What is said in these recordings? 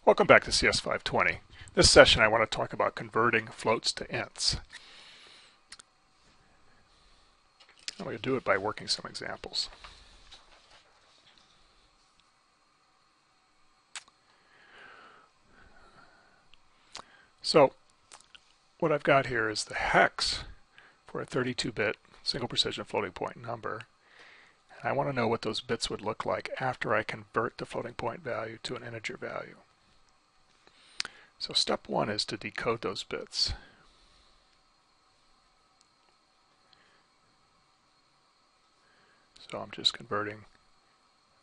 Welcome back to CS 520. This session I want to talk about converting floats to ints. I'm going to do it by working some examples. So what I've got here is the hex for a 32-bit single precision floating point number. And I want to know what those bits would look like after I convert the floating point value to an integer value. So step one is to decode those bits. So I'm just converting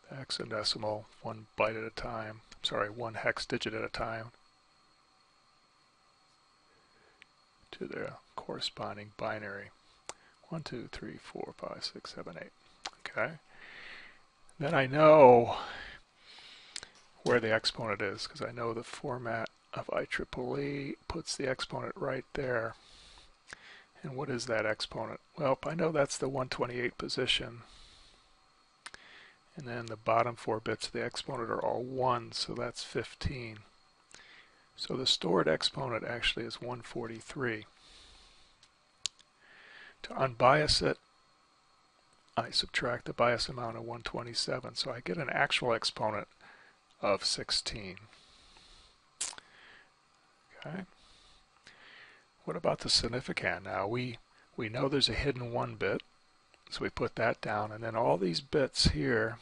the hexadecimal one byte at a time, one hex digit at a time, to the corresponding binary. 1, 2, 3, 4, 5, 6, 7, 8. Okay. Then I know where the exponent is because I know the format of IEEE puts the exponent right there. And what is that exponent? Well, I know that's the 128 position. And then the bottom 4 bits of the exponent are all 1, so that's 15. So the stored exponent actually is 143. To unbias it, I subtract the bias amount of 127, so I get an actual exponent of 16. Okay. What about the significand? Now we know there's a hidden 1 bit, so we put that down, and then all these bits here,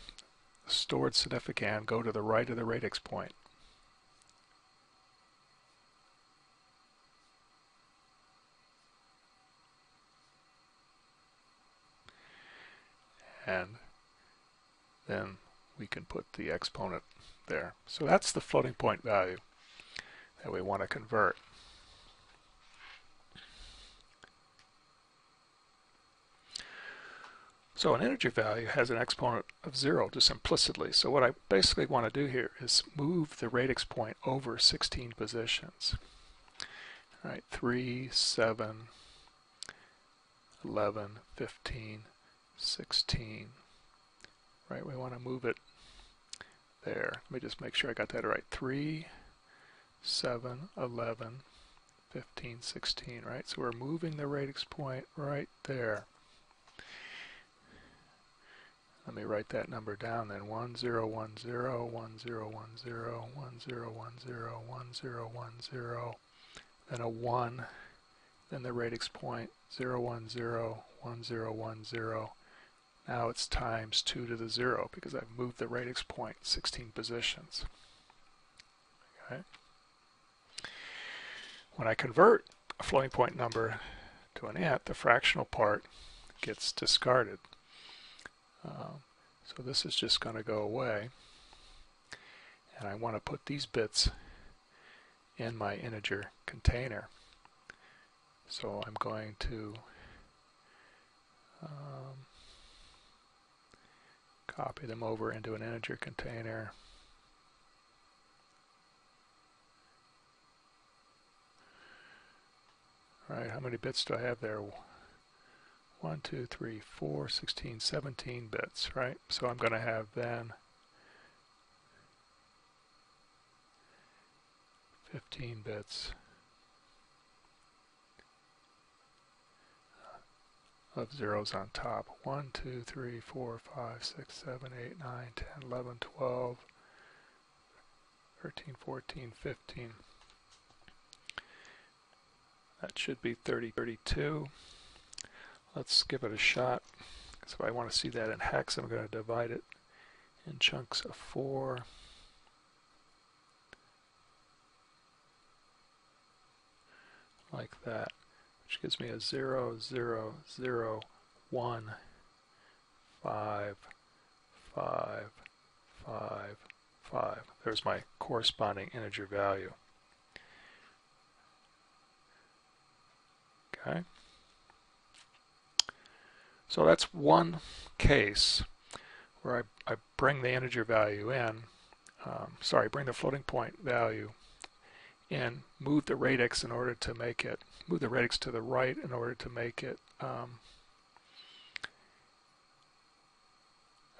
the stored significand, go to the right of the radix point. And then we can put the exponent there. So that's the floating point value that we want to convert. So an integer value has an exponent of 0 just implicitly. So what I basically want to do here is move the radix point over 16 positions. All right, 3, 7, 11, 15, 16. Right, we want to move it there. Let me just make sure I got that right. 3, 7, 11, 15, 16, right? So we're moving the radix point right there. Let me write that number down then. 1, 0, 1, 0, 1, 0, 1, 0, 1, 0, 1, 0, 1, 0, 1, 0, then a 1, then the radix point 0, 1, 0, 1, 0, 1, 0. Now it's times 2 to the 0 because I've moved the radix point 16 positions. Okay. When I convert a floating point number to an int, the fractional part gets discarded. So this is just going to go away, and I want to put these bits in my integer container. So I'm going to copy them over into an integer container. All right, how many bits do I have there? 1, 2, 3, 4, 16, 17 bits, right? So I'm going to have then 15 bits of zeros on top. 1, 2, 3, 4, 5, 6, 7, 8, 9, 10, 11, 12, 13, 14, 15. That should be 30, 32. Let's give it a shot. So if I want to see that in hex, I'm going to divide it in chunks of 4. Like that, which gives me a 0, 0, 0, 1, 5, 5, 5, 5. There's my corresponding integer value. Okay. So that's one case where I bring the integer value in, bring the floating point value in, move the radix in order to make it, move the radix to the right in order to make it an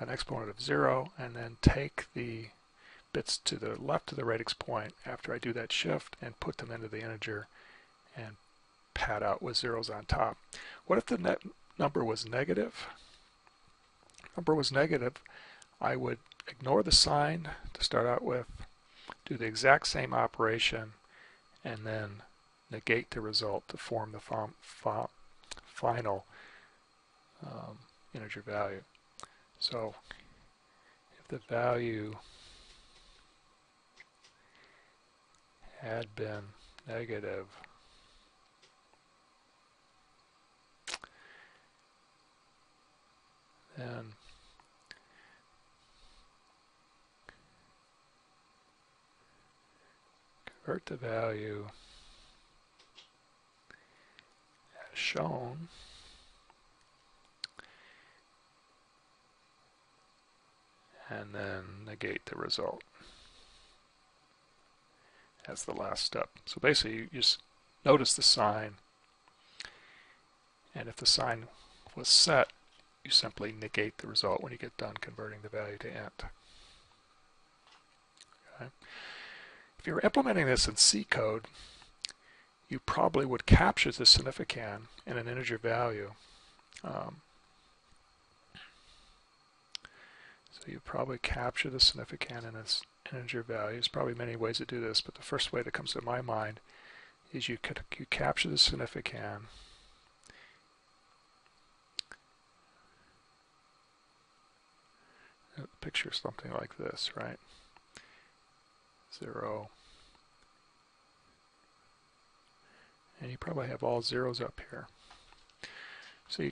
exponent of 0, and then take the bits to the left of the radix point after I do that shift and put them into the integer and pad out with zeros on top. What if the net number was negative? Number was negative, I would ignore the sign to start out with, do the exact same operation, and then negate the result to form the final integer value. So if the value had been negative, then convert the value as shown and then negate the result as the last step. So basically you just notice the sign, and if the sign was set, you simply negate the result when you get done converting the value to int. Okay. If you were implementing this in C code, you probably would capture the significand in an integer value. So you probably capture the significand in its integer value. There's probably many ways to do this, but the first way that comes to my mind is you capture the significand picture something like this, right? 0. And you probably have all zeros up here. So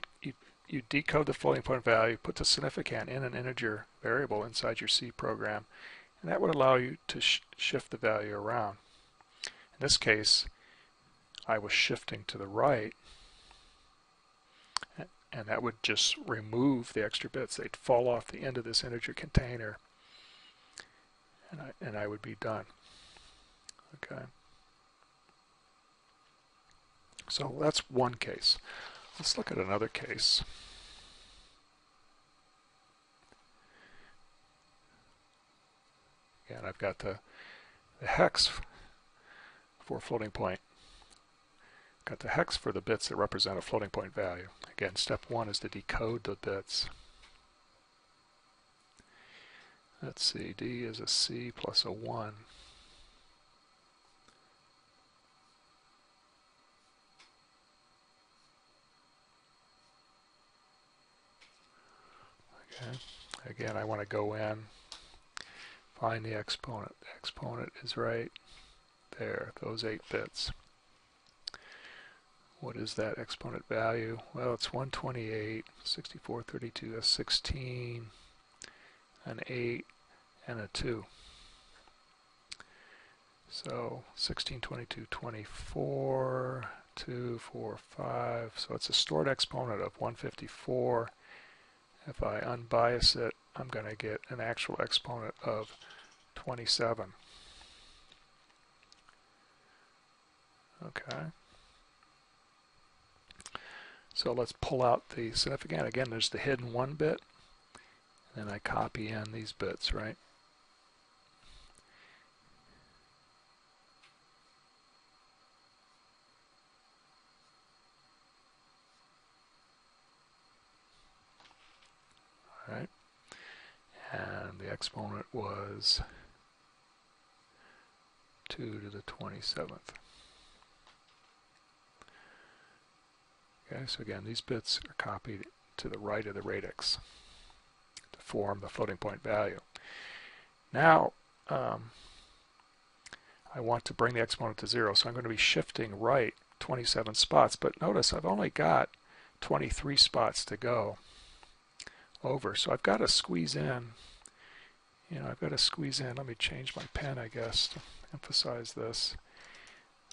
you decode the floating point value, put the significand in an integer variable inside your C program, and that would allow you to shift the value around. In this case, I was shifting to the right, and that would just remove the extra bits. They'd fall off the end of this integer container, and I would be done. Okay. So that's one case. Let's look at another case. Again, I've got the hex for floating point. Got the hex for the bits that represent a floating point value. Again, step one is to decode the bits. Let's see, D is a C plus a 1. Okay. Again, I want to go in, find the exponent. The exponent is right there, those 8 bits. What is that exponent value? Well, it's 128, 64, 32, that's 16, an 8, and a 2. So 16, 22, 24, 2, 4, 5. So it's a stored exponent of 154. If I unbias it, I'm going to get an actual exponent of 27. Okay. So let's pull out the significand. Again, there's the hidden 1 bit, and I copy in these bits, right? All right. And the exponent was 2 to the 27th. Okay, so again, these bits are copied to the right of the radix to form the floating point value. Now, I want to bring the exponent to 0, so I'm going to be shifting right 27 spots. But notice I've only got 23 spots to go over, so I've got to squeeze in. I've got to squeeze in. Let me change my pen, I guess, to emphasize this.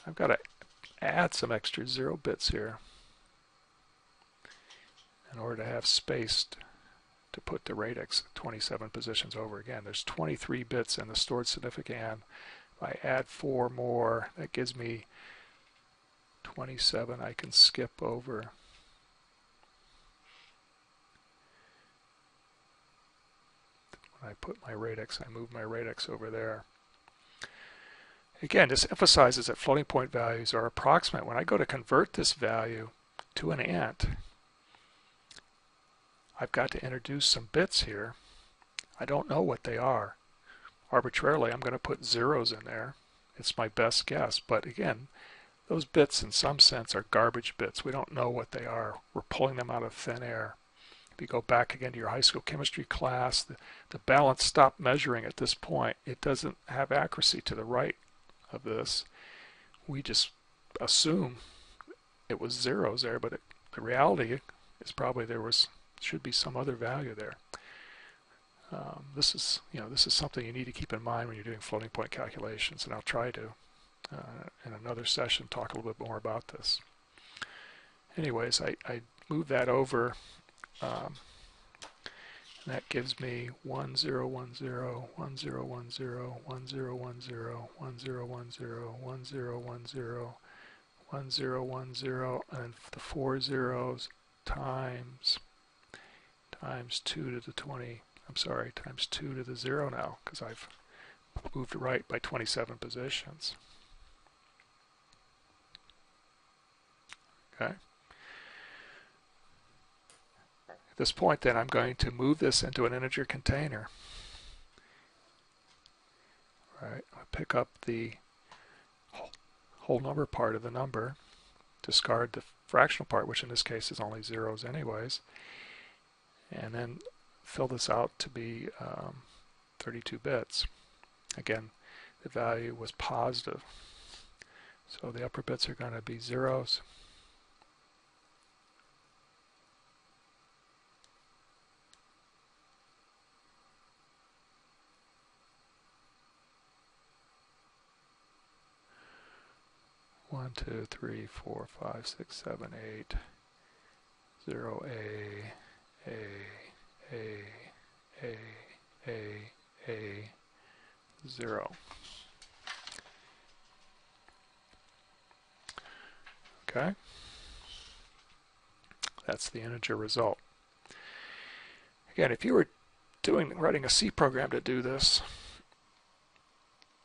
I've got to add some extra 0 bits here in order to have space to put the radix 27 positions over. Again, there's 23 bits in the stored significand. If I add 4 more, that gives me 27. I can skip over. When I put my radix, I move my radix over there. Again, this emphasizes that floating point values are approximate. When I go to convert this value to an int, I've got to introduce some bits here. I don't know what they are. Arbitrarily, I'm going to put zeros in there. It's my best guess. But again, those bits in some sense are garbage bits. We don't know what they are. We're pulling them out of thin air. If you go back again to your high school chemistry class, the balance stopped measuring at this point. It doesn't have accuracy to the right of this. We just assume it was zeros there, but the reality is probably should be some other value there. This is something you need to keep in mind when you're doing floating point calculations, and I'll try to in another session talk a little bit more about this. Anyways, I move that over. And that gives me 1 0 1 0 1 0 1 0 1 0 1 0 1 0 1 0 1 0 1 0 1 0 1 0, and the 4 zeros times 2 to the 20. I'm sorry, times 2 to the 0 now, because I've moved right by 27 positions. Okay. At this point, then, I'm going to move this into an integer container. All right, I'll pick up the whole number part of the number, discard the fractional part, which in this case is only zeros anyways, and then fill this out to be 32 bits. Again, the value was positive, so the upper bits are going to be zeros. One, two, three, four, five, six, 7, 8, 0, A, 0. Okay, that's the integer result. Again, if you were writing a C program to do this,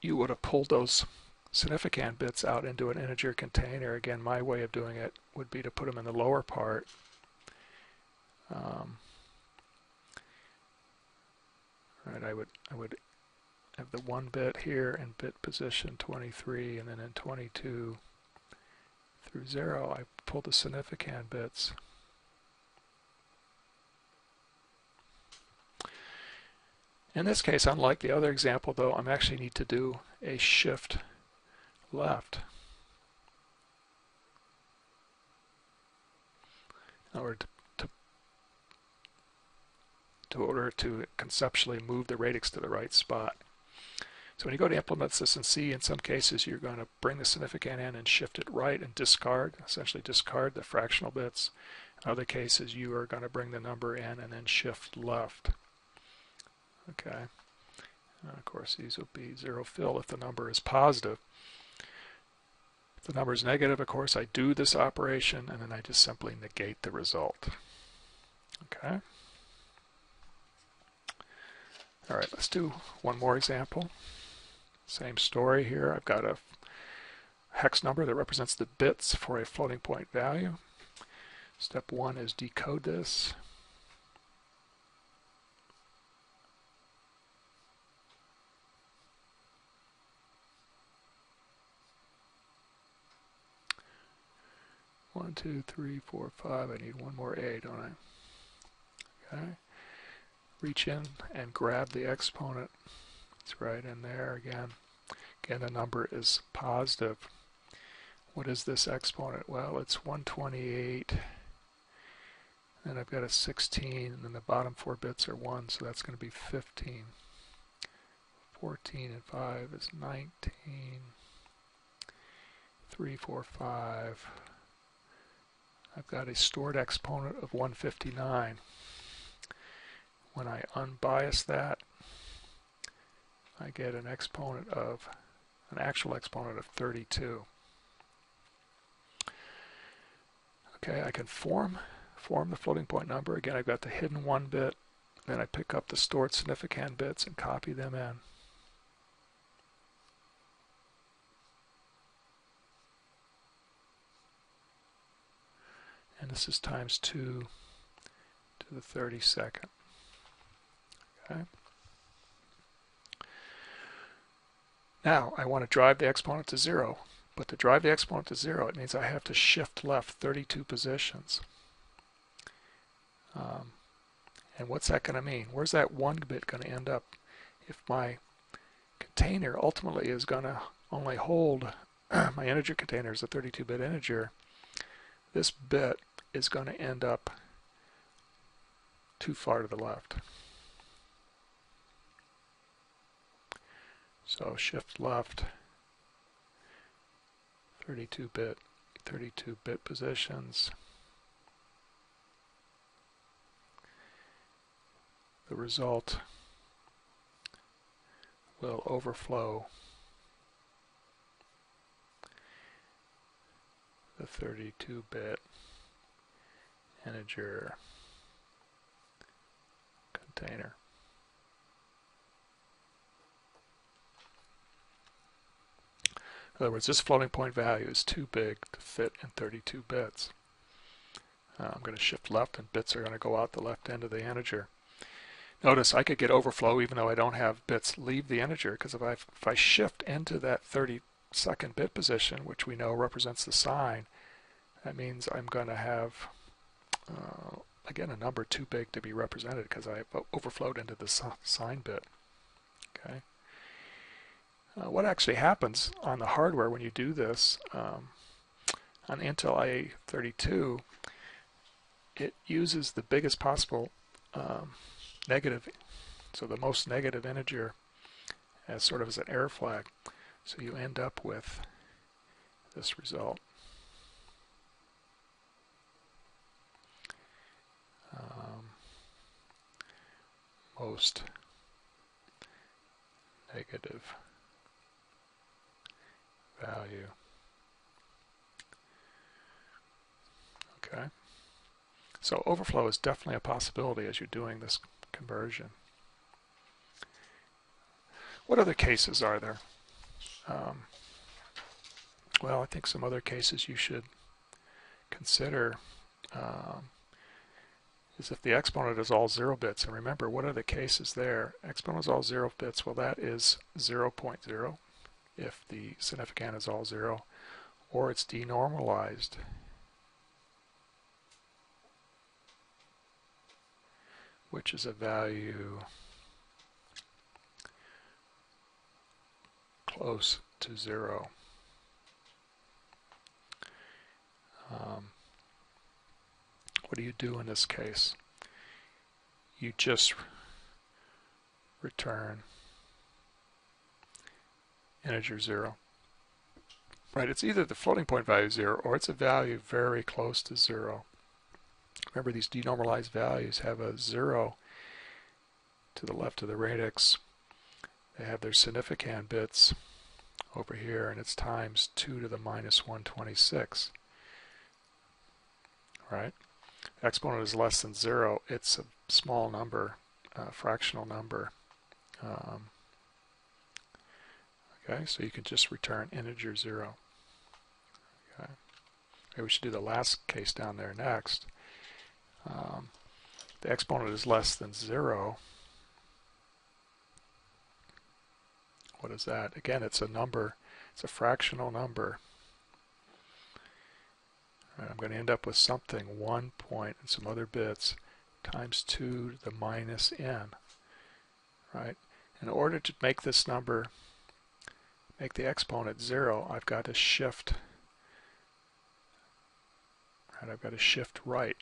you would have pulled those significand bits out into an integer container. Again, my way of doing it would be to put them in the lower part. Right, I would have the 1 bit here in bit position 23, and then in 22 through 0, I pull the significand bits. In this case, unlike the other example, though, I actually need to do a shift left in order to conceptually move the radix to the right spot. So when you go to implement this in C, in some cases you're going to bring the significand in and shift it right and essentially discard the fractional bits. In other cases you are going to bring the number in and then shift left. Okay. And of course these will be zero fill if the number is positive. If the number is negative, of course, I do this operation and then I just simply negate the result. Okay. All right, let's do one more example. Same story here. I've got a hex number that represents the bits for a floating point value. Step 1 is decode this. One, two, three, four, 5. I need one more A, don't I? Okay. Reach in and grab the exponent. It's right in there again. Again, the number is positive. What is this exponent? Well, it's 128. Then I've got a 16, and then the bottom 4 bits are 1, so that's going to be 15. 14 and 5 is 19. 3, 4, 5. I've got a stored exponent of 159. When I unbias that, I get an actual exponent of 32. Okay, I can form the floating point number. Again, I've got the hidden 1 bit Then I pick up the stored significand bits and copy them in. And this is times 2 to the 32nd. Okay. Now I want to drive the exponent to 0. But to drive the exponent to 0, it means I have to shift left 32 positions. And what's that going to mean? Where's that 1 bit going to end up? If my container ultimately is going to only hold, my integer container is a 32-bit integer, this bit is going to end up too far to the left. So shift left 32-bit positions. The result will overflow the 32-bit integer container. In other words, this floating point value is too big to fit in 32 bits. I'm going to shift left and bits are going to go out the left end of the integer. Notice I could get overflow even though I don't have bits leave the integer, because if I shift into that 32nd bit position, which we know represents the sign, that means I'm going to have, again, a number too big to be represented because I overflowed into the sign bit. Okay. What actually happens on the hardware when you do this, on Intel IA32, it uses the biggest possible negative, so the most negative integer as sort of as an error flag. So you end up with this result. Most negative value. Okay. So overflow is definitely a possibility as you're doing this conversion. What other cases are there? Well, I think some other cases you should consider is if the exponent is all 0 bits. And remember, what are the cases there? Exponent is all 0 bits. Well, that is 0.0 if the significand is all 0, or it's denormalized. Which is a value close to 0. What do you do in this case? You just return integer 0. Right, it's either the floating point value 0 or it's a value very close to 0. Remember, these denormalized values have a 0 to the left of the radix. They have their significand bits over here, and it's times 2 to the minus 126. Right? Exponent is less than 0. It's a small number, fractional number. Okay, so you can just return integer 0. Okay. Maybe we should do the last case down there next. The exponent is less than 0. What is that? Again, it's a number. It's a fractional number. Right, I'm going to end up with something 1 point and some other bits times 2 to the minus n. Right? In order to make this number, make the exponent 0, I've got to shift. Right? I've got to shift right.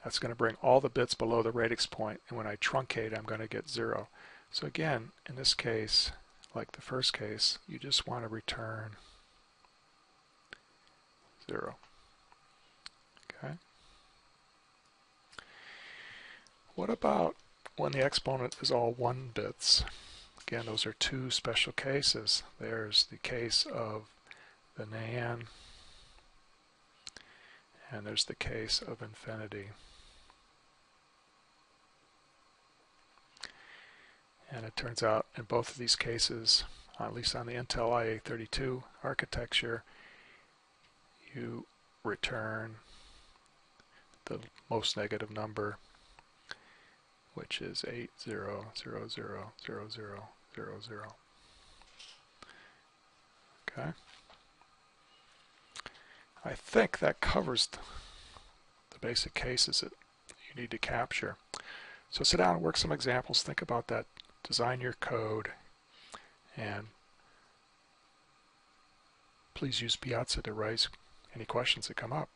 That's going to bring all the bits below the radix point, and when I truncate, I'm going to get 0. So again, in this case, like the first case, you just want to return 0. Okay. What about when the exponent is all 1 bits? Again, those are two special cases. There's the case of the nan, and there's the case of infinity. And it turns out in both of these cases, at least on the Intel IA32 architecture, you return the most negative number, which is 80000000. Okay. I think that covers the basic cases that you need to capture. So sit down and work some examples, think about that, design your code, and please use Piazza to raise any questions that come up.